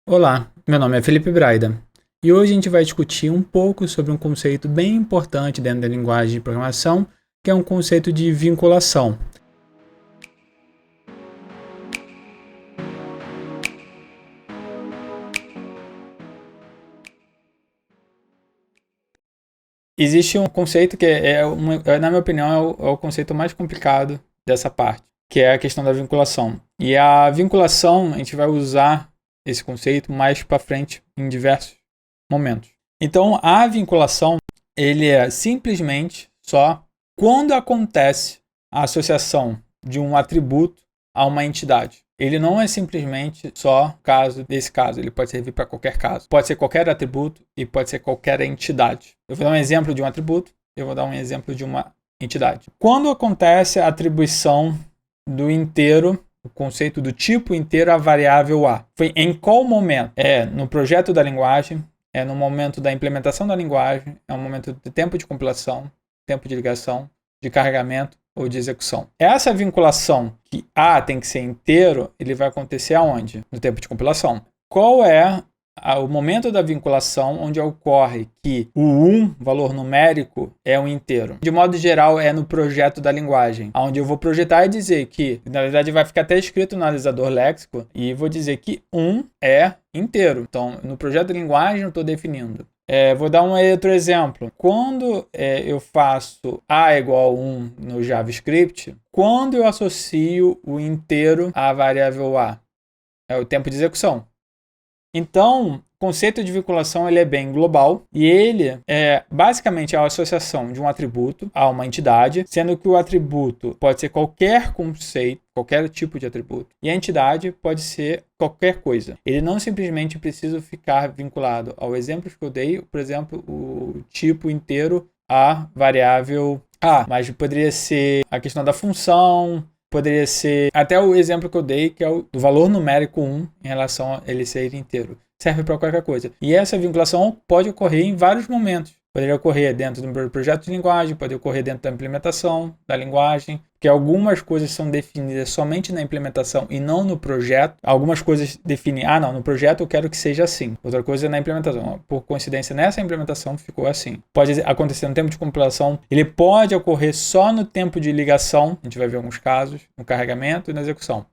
Olá, meu nome é Felipe Braida e hoje a gente vai discutir um pouco sobre um conceito bem importante dentro da linguagem de programação, que é um conceito de vinculação. Existe um conceito que na minha opinião, é o conceito mais complicado dessa parte, que é a questão da vinculação. E a vinculação, a gente vai usar esse conceito mais para frente em diversos momentos. Então, a vinculação, ele é simplesmente só quando acontece a associação de um atributo a uma entidade. Ele não é simplesmente só caso desse caso, ele pode servir para qualquer caso. Pode ser qualquer atributo e pode ser qualquer entidade. Eu vou dar um exemplo de um atributo, eu vou dar um exemplo de uma entidade. Quando acontece a atribuição do inteiro, o conceito do tipo inteiro à variável A, foi em qual momento? É no projeto da linguagem, é no momento da implementação da linguagem, é um momento de tempo de compilação, tempo de ligação, de carregamento ou de execução. Essa vinculação que A tem que ser inteiro, ele vai acontecer aonde? No tempo de compilação. Qual é o momento da vinculação onde ocorre que o 1, valor numérico, é um inteiro? De modo geral, é no projeto da linguagem, onde eu vou projetar e dizer que, na verdade, vai ficar até escrito no analisador léxico, e vou dizer que 1 é inteiro. Então, no projeto da linguagem, eu estou definindo. Vou dar um outro exemplo. Quando eu faço A igual a 1 no JavaScript, quando eu associo o inteiro à variável A? É o tempo de execução. Então, o conceito de vinculação ele é bem global e ele é basicamente a associação de um atributo a uma entidade, sendo que o atributo pode ser qualquer conceito, qualquer tipo de atributo, e a entidade pode ser qualquer coisa. Ele não simplesmente precisa ficar vinculado ao exemplo que eu dei, por exemplo, o tipo inteiro à variável A, mas poderia ser a questão da função, poderia ser até o exemplo que eu dei, que é o do valor numérico 1 em relação a ele ser inteiro. Serve para qualquer coisa. E essa vinculação pode ocorrer em vários momentos. Poderia ocorrer dentro do projeto de linguagem, pode ocorrer dentro da implementação da linguagem, porque algumas coisas são definidas somente na implementação e não no projeto. Algumas coisas definem, no projeto eu quero que seja assim. Outra coisa é na implementação. Por coincidência, nessa implementação ficou assim. Pode acontecer no tempo de compilação, ele pode ocorrer só no tempo de ligação, a gente vai ver alguns casos, no carregamento e na execução.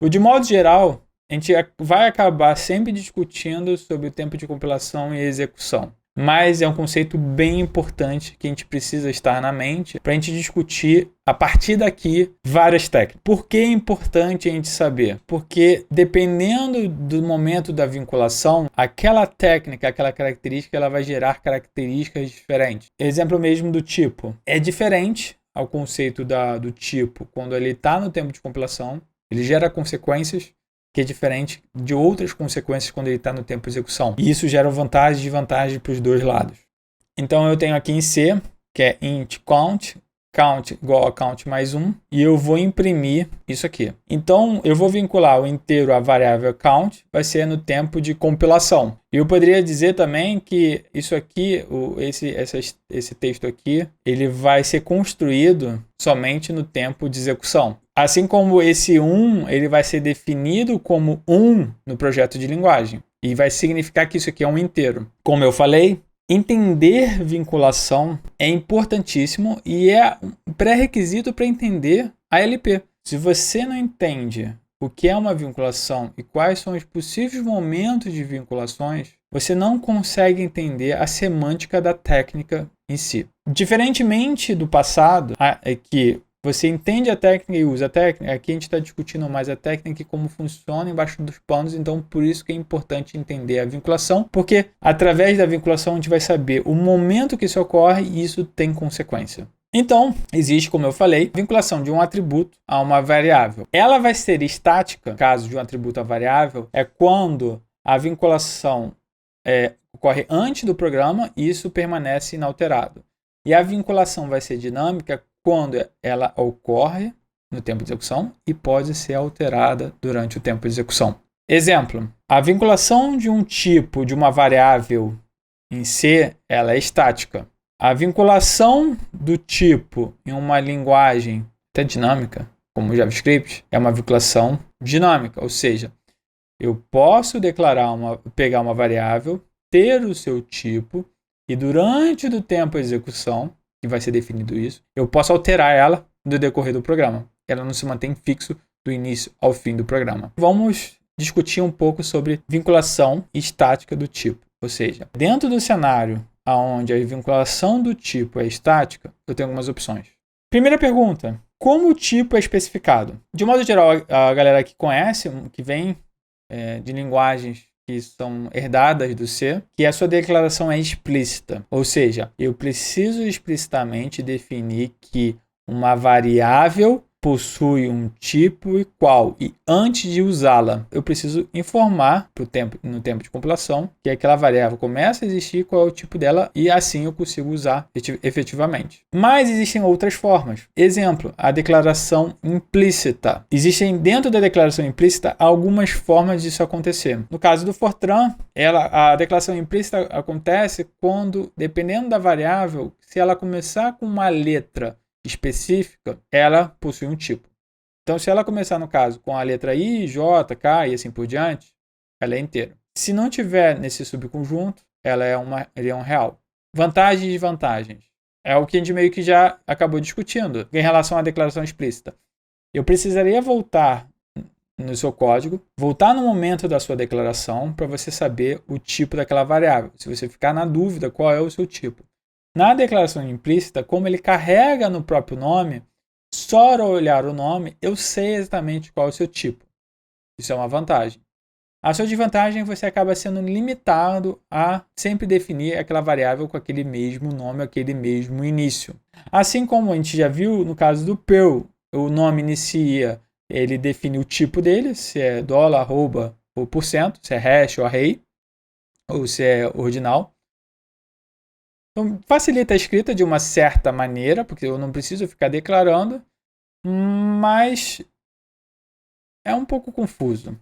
De modo geral, a gente vai acabar sempre discutindo sobre o tempo de compilação e execução. Mas é um conceito bem importante que a gente precisa estar na mente para a gente discutir, a partir daqui, várias técnicas. Por que é importante a gente saber? Porque dependendo do momento da vinculação, aquela técnica, aquela característica, ela vai gerar características diferentes. Exemplo mesmo do tipo. É diferente ao conceito do tipo quando ele está no tempo de compilação, ele gera consequências, que é diferente de outras consequências quando ele está no tempo de execução. E isso gera vantagens e desvantagens para os dois lados. Então eu tenho aqui em C, que é int count, count igual a count mais 1, e eu vou imprimir isso aqui. Então eu vou vincular o inteiro à variável count, vai ser no tempo de compilação. E eu poderia dizer também que isso aqui, esse texto aqui, ele vai ser construído somente no tempo de execução. Assim como esse 1, ele vai ser definido como 1 no projeto de linguagem. E vai significar que isso aqui é um inteiro. Como eu falei, entender vinculação é importantíssimo e é um pré-requisito para entender a LP. Se você não entende o que é uma vinculação e quais são os possíveis momentos de vinculações, você não consegue entender a semântica da técnica em si. Diferentemente do passado, que você entende a técnica e usa a técnica. Aqui a gente está discutindo mais a técnica e como funciona embaixo dos panos. Então, por isso que é importante entender a vinculação, porque através da vinculação a gente vai saber o momento que isso ocorre e isso tem consequência. Então, existe, como eu falei, vinculação de um atributo a uma variável. Ela vai ser estática, caso de um atributo a variável, é quando a vinculação ocorre antes do programa e isso permanece inalterado. E a vinculação vai ser dinâmica quando ela ocorre no tempo de execução e pode ser alterada durante o tempo de execução. Exemplo, a vinculação de um tipo de uma variável em C, ela é estática. A vinculação do tipo em uma linguagem até dinâmica, como o JavaScript, é uma vinculação dinâmica, ou seja, Eu posso pegar uma variável, ter o seu tipo, e durante o tempo de execução, que vai ser definido isso, eu posso alterar ela no decorrer do programa. Ela não se mantém fixo do início ao fim do programa. Vamos discutir um pouco sobre vinculação estática do tipo. Ou seja, dentro do cenário onde a vinculação do tipo é estática, eu tenho algumas opções. Primeira pergunta: como o tipo é especificado? De modo geral, a galera que conhece, que vem de linguagens que são herdadas do C, que a sua declaração é explícita. Ou seja, eu preciso explicitamente definir que uma variável possui um tipo e qual. E antes de usá-la, eu preciso informar no tempo de compilação que aquela variável começa a existir, qual é o tipo dela, e assim eu consigo usar efetivamente. Mas existem outras formas. Exemplo, a declaração implícita. Existem dentro da declaração implícita algumas formas disso acontecer. No caso do Fortran, a declaração implícita acontece quando, dependendo da variável, se ela começar com uma letra específica, ela possui um tipo. Então, se ela começar, no caso, com a letra I, J, K e assim por diante, ela é inteira. Se não tiver nesse subconjunto, ela é um real. Vantagens e desvantagens. É o que a gente meio que já acabou discutindo em relação à declaração explícita. Eu precisaria voltar no seu código, voltar no momento da sua declaração para você saber o tipo daquela variável. Se você ficar na dúvida qual é o seu tipo. Na declaração implícita, como ele carrega no próprio nome, só ao olhar o nome, eu sei exatamente qual é o seu tipo. Isso é uma vantagem. A sua desvantagem é que você acaba sendo limitado a sempre definir aquela variável com aquele mesmo nome, aquele mesmo início. Assim como a gente já viu no caso do Perl, o nome inicia, ele define o tipo dele, se é dólar, arroba ou %, se é hash ou array, ou se é ordinal. Então, facilita a escrita de uma certa maneira, porque eu não preciso ficar declarando, mas é um pouco confuso.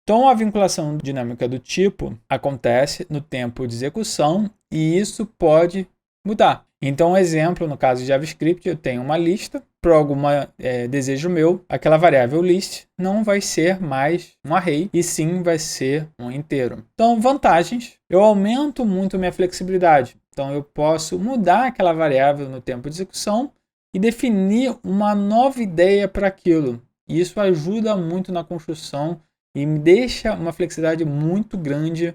Então, a vinculação dinâmica do tipo acontece no tempo de execução e isso pode mudar. Então, exemplo, no caso de JavaScript, eu tenho uma lista, por algum desejo meu, aquela variável list não vai ser mais um array, e sim vai ser um inteiro. Então, vantagens, eu aumento muito minha flexibilidade. Então, eu posso mudar aquela variável no tempo de execução e definir uma nova ideia para aquilo. Isso ajuda muito na construção e me deixa uma flexibilidade muito grande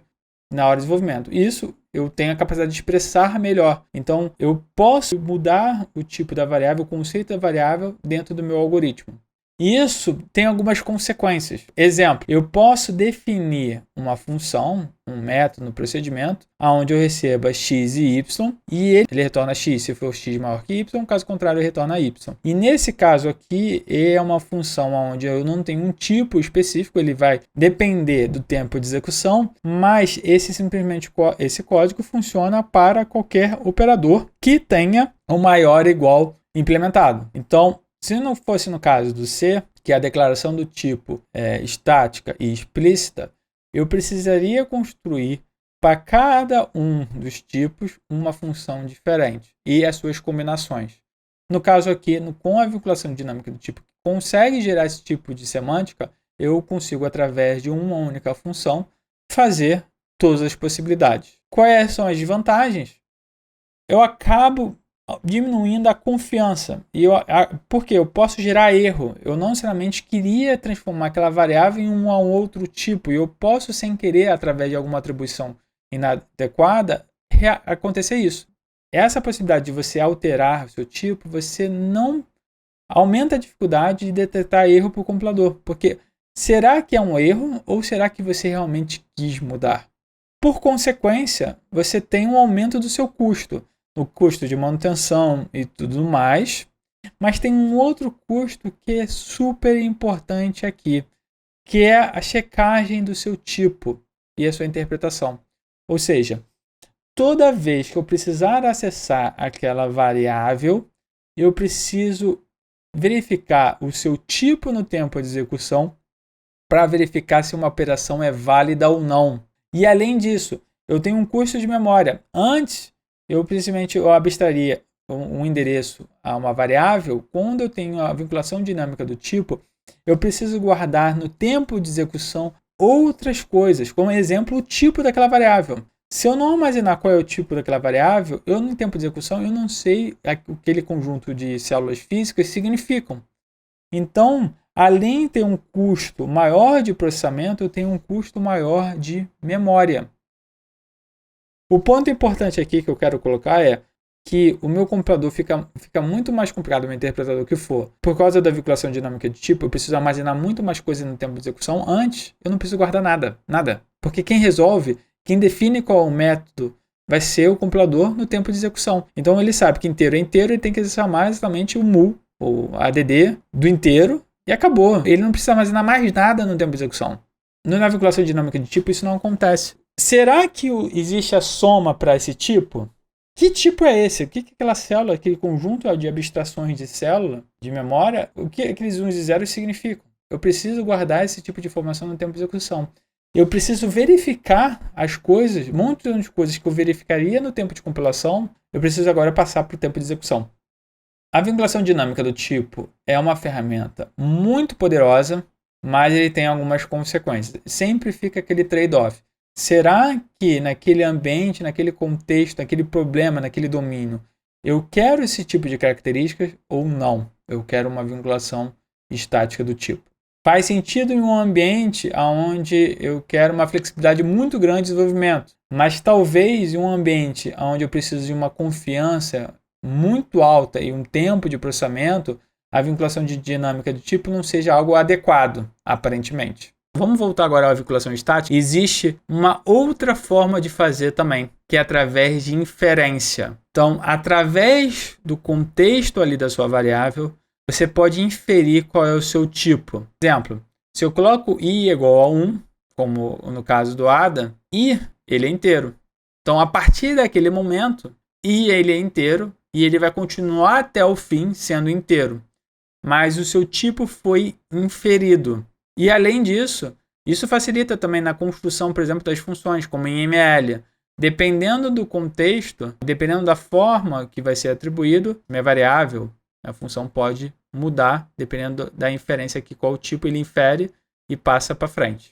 na hora de desenvolvimento. Isso eu tenho a capacidade de expressar melhor. Então, eu posso mudar o tipo da variável, o conceito da variável dentro do meu algoritmo. E isso tem algumas consequências. Exemplo, eu posso definir uma função, um método no procedimento, onde eu receba x e y, e ele retorna x se for x maior que y, caso contrário, ele retorna y. E nesse caso aqui, é uma função onde eu não tenho um tipo específico, ele vai depender do tempo de execução, mas esse código funciona para qualquer operador que tenha o maior igual implementado. Então, se não fosse no caso do C, que a declaração do tipo é estática e explícita, eu precisaria construir para cada um dos tipos uma função diferente e as suas combinações. No caso aqui, com a vinculação dinâmica do tipo que consegue gerar esse tipo de semântica, eu consigo, através de uma única função, fazer todas as possibilidades. Quais são as desvantagens? Eu acabo diminuindo a confiança. Porque eu posso gerar erro. Eu não necessariamente queria transformar aquela variável em um outro tipo. E eu posso, sem querer, através de alguma atribuição inadequada, acontecer isso. Essa possibilidade de você alterar o seu tipo, você não aumenta a dificuldade de detectar erro para o compilador. Porque será que é um erro ou será que você realmente quis mudar? Por consequência, você tem um aumento do seu custo. No custo de manutenção e tudo mais, mas tem um outro custo que é super importante aqui, que é a checagem do seu tipo e a sua interpretação. Ou seja, toda vez que eu precisar acessar aquela variável, eu preciso verificar o seu tipo no tempo de execução para verificar se uma operação é válida ou não. E além disso, eu tenho um custo de memória. Antes, eu abstraria um endereço a uma variável. Quando eu tenho a vinculação dinâmica do tipo, eu preciso guardar no tempo de execução outras coisas, como exemplo, o tipo daquela variável. Se eu não armazenar qual é o tipo daquela variável, eu no tempo de execução eu não sei o que aquele conjunto de células físicas significam. Então, além de ter um custo maior de processamento, eu tenho um custo maior de memória. O ponto importante aqui que eu quero colocar é que o meu compilador fica muito mais complicado, o meu interpretador que for. Por causa da vinculação dinâmica de tipo, eu preciso armazenar muito mais coisa no tempo de execução. Antes, eu não preciso guardar nada. Porque quem resolve, quem define qual é o método, vai ser o compilador no tempo de execução. Então ele sabe que inteiro é inteiro, ele tem que exercitar exatamente o mu, ou add do inteiro, e acabou. Ele não precisa armazenar mais nada no tempo de execução. Na vinculação dinâmica de tipo, isso não acontece. Será que existe a soma para esse tipo? Que tipo é esse? O que aquela célula, aquele conjunto de abstrações de célula, de memória, o que aqueles 1 e 0 significam? Eu preciso guardar esse tipo de informação no tempo de execução. Eu preciso verificar as coisas, muitas das coisas que eu verificaria no tempo de compilação, eu preciso agora passar para o tempo de execução. A vinculação dinâmica do tipo é uma ferramenta muito poderosa, mas ele tem algumas consequências. Sempre fica aquele trade-off. Será que naquele ambiente, naquele contexto, naquele problema, naquele domínio, eu quero esse tipo de características ou não? Eu quero uma vinculação estática do tipo. Faz sentido em um ambiente onde eu quero uma flexibilidade muito grande de desenvolvimento, mas talvez em um ambiente onde eu preciso de uma confiança muito alta e um tempo de processamento, a vinculação de dinâmica do tipo não seja algo adequado, aparentemente. Vamos voltar agora à vinculação estática. Existe uma outra forma de fazer também, que é através de inferência. Então, através do contexto ali da sua variável, você pode inferir qual é o seu tipo. Exemplo, se eu coloco i igual a 1, como no caso do Ada, i ele é inteiro. Então, a partir daquele momento, i ele é inteiro e ele vai continuar até o fim sendo inteiro. Mas o seu tipo foi inferido. E além disso, isso facilita também na construção, por exemplo, das funções, como em ML. Dependendo do contexto, dependendo da forma que vai ser atribuído, minha variável, a função pode mudar, dependendo da inferência que qual tipo ele infere e passa para frente.